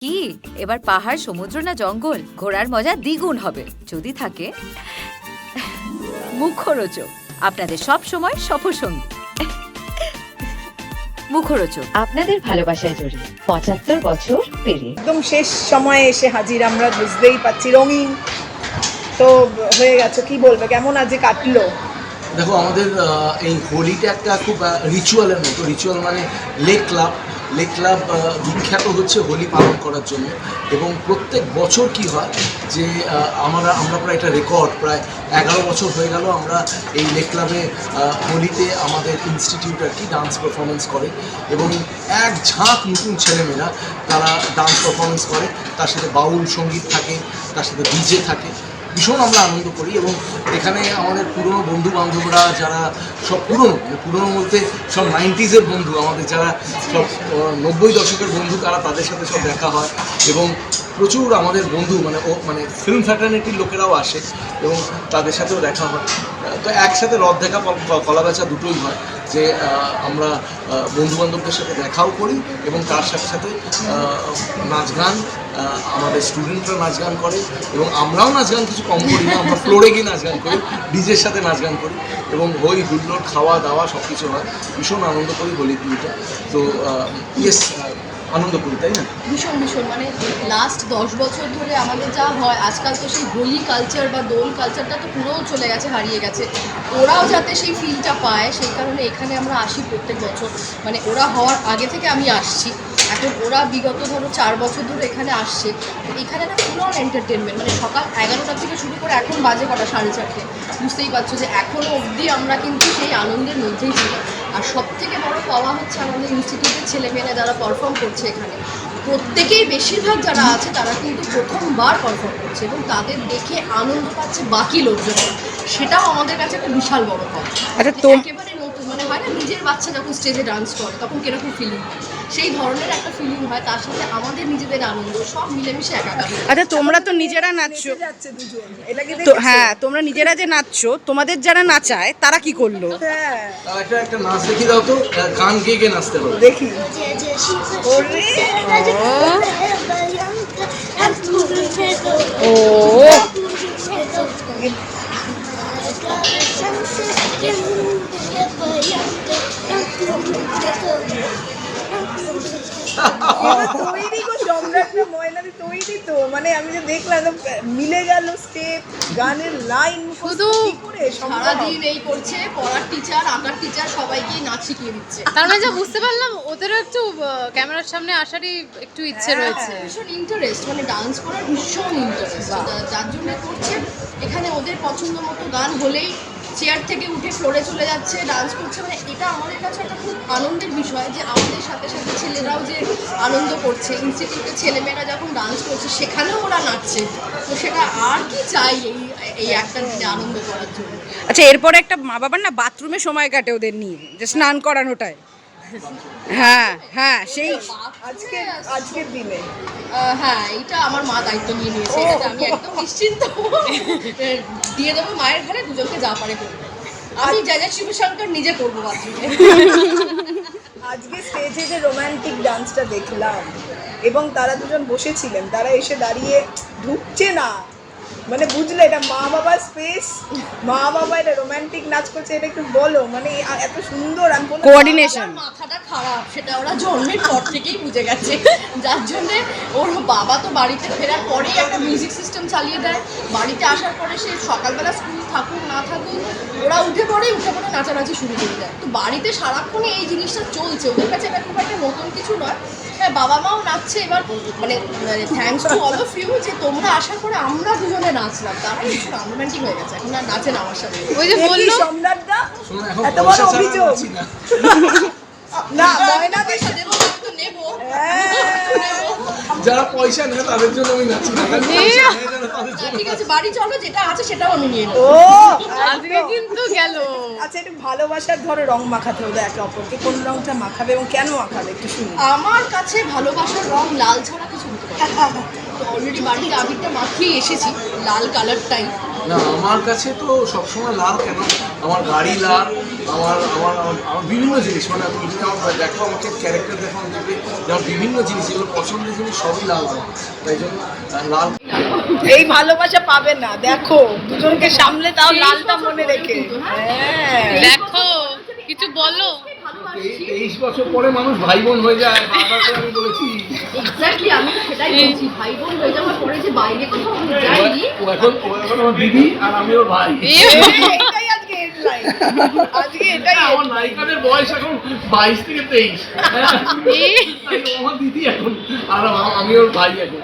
কি এবার পাহাড়, সমুদ্র না জঙ্গল, ঘোরার মজা দ্বিগুণ হবে যদি থাকে মুখরোচক, আপনাদের সব সময় সফরসঙ্গী। মুখরোচক আপনাদের ভালোবাসায় জড়িয়ে ৭৫ বছর পেরিয়ে একদম শেষ সময়ে এসে হাজির আমরা, বুঝতেই পারছি রঙিন তো হয়ে গেছে। কি বলবে, কেমন আজ কাটলো? দেখো, আমাদের এই হোলিটা একটা খুব রিচুয়ালের মতো। রিচুয়াল মানে লেক ক্লাব বিখ্যাত হচ্ছে হোলি পালন করার জন্য। এবং প্রত্যেক বছর কি হয় যে আমরা প্রায় একটা রেকর্ড, প্রায় 11 বছর হয়ে গেল আমরা এই লেক ক্লাবে হোলিতে আমাদের ইনস্টিটিউট আর কি ডান্স পারফরমেন্স করে, এবং এক ঝাঁক নতুন ছেলেমেয়েরা তারা ডান্স পারফরমেন্স করে, তার সাথে বাউল সঙ্গীত থাকে, তার সাথে ডিজে থাকে। ভীষণ আমরা আনন্দ করি। এবং এখানে আমাদের পুরনো বন্ধু বান্ধবরা যারা সব পুরনো বলতে সব 90s-এর বন্ধু, আমাদের যারা সব 90 দশকের বন্ধু, তাদের সাথে সব দেখা হয়। এবং প্রচুর আমাদের বন্ধু মানে ফিল্ম ফ্র্যাটার্নিটির লোকেরাও আসে এবং তাদের সাথেও দেখা হয়। তো একসাথে রথ দেখা কলা বেচা দুটোই হয়, যে আমরা বন্ধুবান্ধবদের সাথে দেখাও করি এবং তার সাথে সাথে নাচ গান, আমাদের স্টুডেন্টরা নাচ গান করে এবং আমরাও নাচ গান কিছু কম করি না, আমরা ফ্লোরে গিয়ে নাচ গান করি, ডিজের সাথে নাচ গান করি এবং হই হুল্লোড়, খাওয়া দাওয়া সব কিছু হয়। ভীষণ আনন্দ করি হোলির দিনটা। তো ইয়েস, আনন্দ করি, তাই না? ভীষণ মানে লাস্ট 10 বছর ধরে আমাদের যা হয়, আজকাল তো সেই হোলি কালচার বা দোল কালচারটা তো পুরো চলে গেছে, হারিয়ে গেছে। ওরাও যাতে সেই ফিলটা পায় সেই কারণে এখানে আমরা আসি প্রত্যেক বছর। মানে ওরা হওয়ার আগে থেকে আমি আসছি, এখন ওরা বিগত ধরো 4 বছর ধরে এখানে আসছে। এখানে না পুরো এন্টারটেনমেন্ট, মানে সকাল 11টা থেকে শুরু করে এখন বাজে কটা 4:30, বুঝতেই পারছো যে এখনও অবধি আমরা কিন্তু সেই আনন্দের মধ্যেই ছিল। আর সবথেকে বড় পাওয়া হচ্ছে আমাদের ইনস্টিটিউটের ছেলেমেয়েরা যারা পারফর্ম করছে এখানে, প্রত্যেকেই বেশিরভাগ যারা আছে তারা কিন্তু প্রথমবার পারফর্ম করছে এবং তাদের দেখে আনন্দ পাচ্ছে বাকি লোকজন। সেটাও আমাদের কাছে একটা বিশাল বড় কথা। একেবারে নতুন, মানে হয় না নিজের বাচ্চা যখন স্টেজে ডান্স করে তখন কিরকম ফিলিং হয়, সেই ধরনের একটা ফিলিং হয়। তার সাথে আমাদের নিজেদের আনন্দ সব মিলেমিশে একাকার। আচ্ছা, তোমরা তো নিজেরা নাচছো, যাচ্ছে দুজন, এটা কি তো হ্যাঁ, তোমরা নিজেরা যে নাচছো, তোমাদের যারা নাচায় তারা কি করলো? হ্যাঁ, একটা নাচ দেখি দাও তো, গান গেয়ে নাচতে হবে। দেখি। ওরে তৈরি গো, সম্রাটটা ময়নাদি তৈরি তো। মানে আমি যে দেখলাম মিলে গেল স্টেপ, গানের লাইন, শুধু করে সারাদিন এই করছে, পড়ার টিচার, আঁকার টিচার সবাইকে নাচ শিখিয়ে দিচ্ছে। তার মানে যা বুঝতে পারলাম ওদেরও একটু ক্যামেরার সামনে আসারই একটু ইচ্ছে রয়েছে। ভীষণ ইন্টারেস্ট, মানে ডান্স করার ভীষণ ইন্টারেস্ট, যার জন্য করছে। এখানে ওদের পছন্দ মতো গান হলেই চেয়ার থেকে উঠে ফ্লোরে চলে যাচ্ছে, ডান্স করছে। মানে এটা আমাদের কাছে একটা খুব আনন্দের বিষয় যে আমাদের সাথে সাথে ছেলেরাও যে আনন্দ করছে, ইনস্টিটিউটের ছেলেমেয়েরা যখন ডান্স করছে সেখানেও ওরা নাচছে। তো সেটা আর কি চাই এই একটা দিনে আনন্দ করার জন্য। আচ্ছা, এরপরে একটা মা বাবার না বাথরুমে সময় কাটে ওদের নিয়ে, যে স্নান করানোটায়। হ্যাঁ হ্যাঁ, সেই আজকের দিনে হ্যাঁ, এইটা আমার মা দায়িত্ব নিয়ে নিয়েছে। এটা আমি একদম নিশ্চিন্ত দিয়ে দেবো মায়ের ঘরে, দুজনকে যা পারে করবে। আমি যা শিবশঙ্কর নিজে করবো বাথরুমে। আজকে স্টেজে যে রোমান্টিক ডান্সটা দেখলাম এবং তারা দুজন বসেছিলেন, তারা এসে দাঁড়িয়ে ঢুকছে না, মানে বুঝলে এটা মা বাবার স্পেস, মা বাবা এটা রোমান্টিক নাচ করছে, এটা একটু বলো। মানে এত সুন্দর, আমি কোঅর্ডিনেশন। মাথাটা খারাপ সেটা ওরা জন্মের পর থেকেই বুঝে গেছে, যার জন্যে ওর বাবা তো বাড়িতে ফেরার পরেই একটা মিউজিক সিস্টেম চালিয়ে দেয়। বাড়িতে আসার পরে সে সকালবেলা স্কুল থাকুক না থাকুক, ওরা উঠে পড়ে নাচানাচি শুরু করে দেয়। তো বাড়িতে সারাক্ষণে এই জিনিসটা চলছে, ওদের কাছে এটা খুব একটা নতুন কিছু নয়। হ্যাঁ, বাবা মাও নাচছে। এবার মানে thanks to all of you যে তোমরা আসার পরে আমরা দুজনে নাচলাম, তারা ভীষণ রোমান্টিক হয়ে গেছে, এখন আর নাচেন আমার সাথে। ওই যে বললো সম্রাটদা এখন এত বড় অভিযোগ না, ময়না পয়সা দেবো, আমি তো নেবো। যারা পয়সা নেয় তাদের জন্য আমি নাচি না, ঠিক আছে, বাড়ি চলো, যেটা আছে সেটাও আমি নিয়ে নেবো। ও আজকে কিন্তু গেল। আচ্ছা, একটু ভালোবাসার ধরো রং মাখাতে হবে একে অপরকে, কোন রংটা মাখাবে এবং কেন মাখাবে একটু শুনি। আমার কাছে ভালোবাসার রং লাল ছাড়া কিছু হতে পারে না। তো অলরেডি বাড়িতে আবিরটা মাখিয়ে এসেছি লাল কালারটাই। না আমার কাছে তো সবসময় লাল, কেন আমার গাড়ি লাল, আমার আমার আমার বিভিন্ন জিনিস, মানে তুমি যদি আমার দেখো, আমাকে ক্যারেক্টার দেখো, আমি দেখবে যেমন বিভিন্ন জিনিস যেগুলো পছন্দের জিনিস সবই লাল হয়, তাই জন্য লাল। এই ভালোবাসা পাবে না, দেখো দুজনকে সামলে তাও লালটা মনে রেখে। হ্যাঁ দেখো কিছু বলো। 23 বছর পরে মানুষ ভাই বোন হয়ে যায়, বারবার করে আমি বলেছি। এক্স্যাক্টলি, আমি তো সেটাই বলছি, ভাই বোন হয়ে যাওয়ার পরে যে বাইরে কোথাও আমি যাইনি। ও এখন আমার দিদি আর আমি ওর ভাই। এটাই আজকে হেডলাইন, আজকে এটাই আমার নায়িকাদের বয়স এখন 22 থেকে 23, আমার দিদি এখন আর আমি ওর ভাই এখন।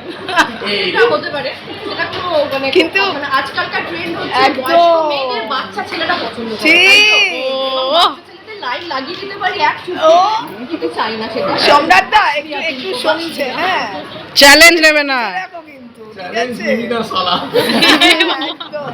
এটা হতে পারে, এটা কোনো মানে কিন্তু মানে আজকালকার ট্রেন্ড হচ্ছে একদম। বয়স্ক মেয়েদের বাচ্চা ছেলেরা পছন্দ করে। ঠিক। ছেলেদের লাইন লাগিয়ে দিতে পারি এক চুটকি, ও। কিন্তু চাই না সেটা। সম্রাটটা একটু একটু শুনছে, হ্যাঁ চ্যালেঞ্জ নেবে না। দেখো কিন্তু ঠিক চ্যালেঞ্জ আছে নিবি না শালা। একদম।